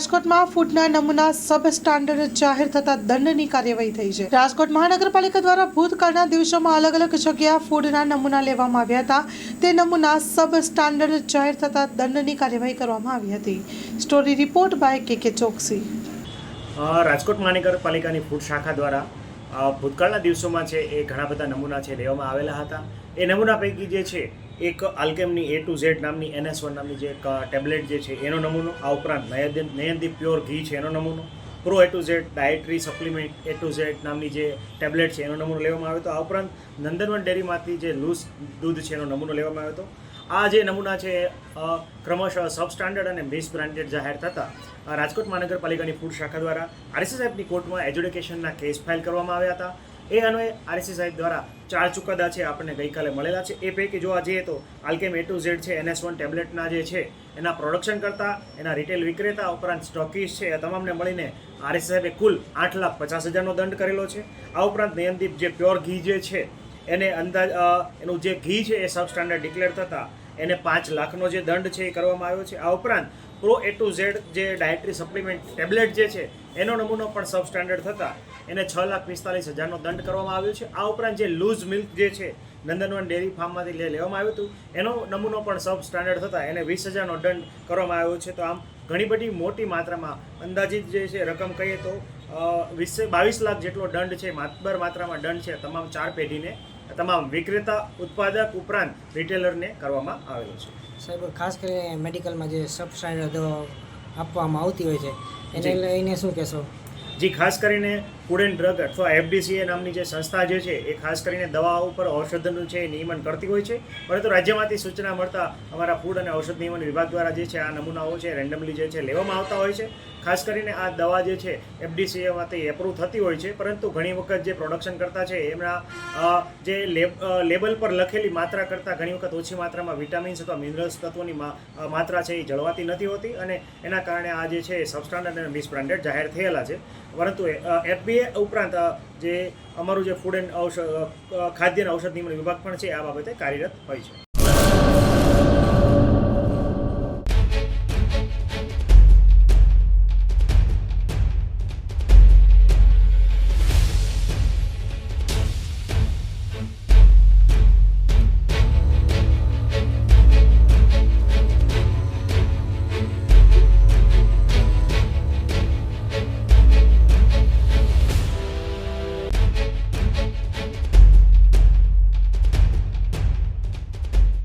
રાજકોટમાં ફૂડના નમૂના સબ સ્ટાન્ડર્ડ જાહેર થતા દંડની કાર્યવાહી થઈ છે। રાજકોટ મહાનગરપાલિકા દ્વારા ભૂતકાળના દિવસોમાં અલગ અલગ જગ્યા ફૂડના નમૂના લેવામાં આવ્યા હતા। તે નમૂના સબ સ્ટાન્ડર્ડ જાહેર થતા દંડની કાર્યવાહી કરવામાં આવી હતી। સ્ટોરી રિપોર્ટ બાય કે ચોકસી। રાજકોટ મહાનગરપાલિકાની ફૂડ શાખા દ્વારા ભૂતકાળના દિવસોમાં છે એ ઘણા બધા નમૂના છે લેવામાં આવેલા હતા। એ નમૂના પૈકી જે છે એક આલ્કેમની A to Z નામની NS1 નામની જે એક ટેબ્લેટ જે છે એનો નમૂનો, આ ઉપરાંત નયનદીપ પ્યોર ઘી છે એનો નમૂનો, pro A to Z dietary supplement A to Z નામની જે ટેબ્લેટ છે એનો નમૂનો લેવામાં આવ્યો હતો। આ ઉપરાંત નંદનવન ડેરીમાંથી જે લૂઝ દૂધ છે એનો નમૂનો લેવામાં આવ્યો હતો। આ જે નમૂના છે ક્રમશઃ સબ સ્ટાન્ડર્ડ અને મિસ બ્રાન્ડેડ જાહેર થતાં રાજકોટ મહાનગરપાલિકાની ફૂડ શાખા દ્વારા RSC સાહેબની કોર્ટમાં એજ્યુડિકેશનના કેસ ફાઇલ કરવામાં આવ્યા હતા। એ અન્વયે RSC સાહેબ દ્વારા 4 ચુકાદા છે આપણને ગઈકાલે મળેલા છે। એ પૈકી જોવા જઈએ તો આલ્કેમ A to Z છે NS1 ટેબ્લેટના જે છે એના પ્રોડક્શન કરતા, એના રિટેલ વિક્રેતા ઉપરાંત સ્ટોકીસ છે એ તમામને મળીને RSC સાહેબે કુલ 8,50,000નો દંડ કરેલો છે। આ ઉપરાંત નયનદીપ જે પ્યોર ઘી જે છે એને એનું જે ઘી છે એ સબ સ્ટાન્ડર્ડ ડિક્લેર થતાં એને 5 લાખનો જે દંડ છે એ કરવામાં આવ્યો છે। આ ઉપરાંત પ્રો A to Z જે ડાયટરી સપ્લિમેન્ટ ટેબ્લેટ જે છે એનો નમૂનો પણ સબ સ્ટાન્ડર્ડ થતાં એને 6,45,000નો દંડ કરવામાં આવ્યો છે। આ ઉપરાંત જે લૂઝ મિલ્ક જે છે નંદનવન ડેરી ફાર્મમાંથી લેવામાં આવ્યું હતું એનો નમૂનો પણ સબ સ્ટાન્ડર્ડ થતાં એને 20,000નો દંડ કરવામાં આવ્યો છે। તો આમ ઘણી બધી મોટી માત્રામાં અંદાજિત જે છે રકમ કહીએ તો 22 લાખ જેટલો દંડ છે, માતબર માત્રામાં દંડ છે તમામ 4 પેઢીને, તમામ વિક્રેતા, ઉત્પાદક ઉપરાંત રિટેલરને કરવામાં આવેલો છે। સાહેબ, ખાસ કરીને મેડિકલમાં જે સબ સ્ટાન્ડર્ડ દવા આપવામાં આવતી હોય છે એને લઈને શું કહેશો? જી, ખાસ કરીને ફૂડ એન્ડ ડ્રગ અથવા FDCA નામની જે સંસ્થા જે છે એ ખાસ કરીને દવાઓ ઉપર ઔષધનું છે એ નિયમન કરતી હોય છે, પરંતુ રાજ્યમાંથી સૂચના મળતા અમારા ફૂડ અને ઔષધ નિયમન વિભાગ દ્વારા જે છે આ નમૂનાઓ છે રેન્ડમલી જે છે લેવામાં આવતા હોય છે। ખાસ કરીને આ દવા જે છે FDCAમાંથી એપ્રૂવ થતી હોય છે, પરંતુ ઘણી વખત જે પ્રોડક્શન કરતા છે એમના જે લેબલ પર લખેલી માત્રા કરતાં ઘણી વખત ઓછી માત્રામાં વિટામિન્સ અથવા મિનરલ્સ તત્વોની માત્રા છે એ જળવાતી નથી હોતી અને એના કારણે આ જે છે સબસ્ટાન્ડર્ડ અને મિસ બ્રાન્ડેડ જાહેર થયેલા છે। પરંતુ FBA ઉપરાંત જે અમારું જે ફૂડ એન્ડ ખાદ્ય અને ઔષધ નિયમન વિભાગ પણ છે આ બાબતે કાર્યરત હોય છે।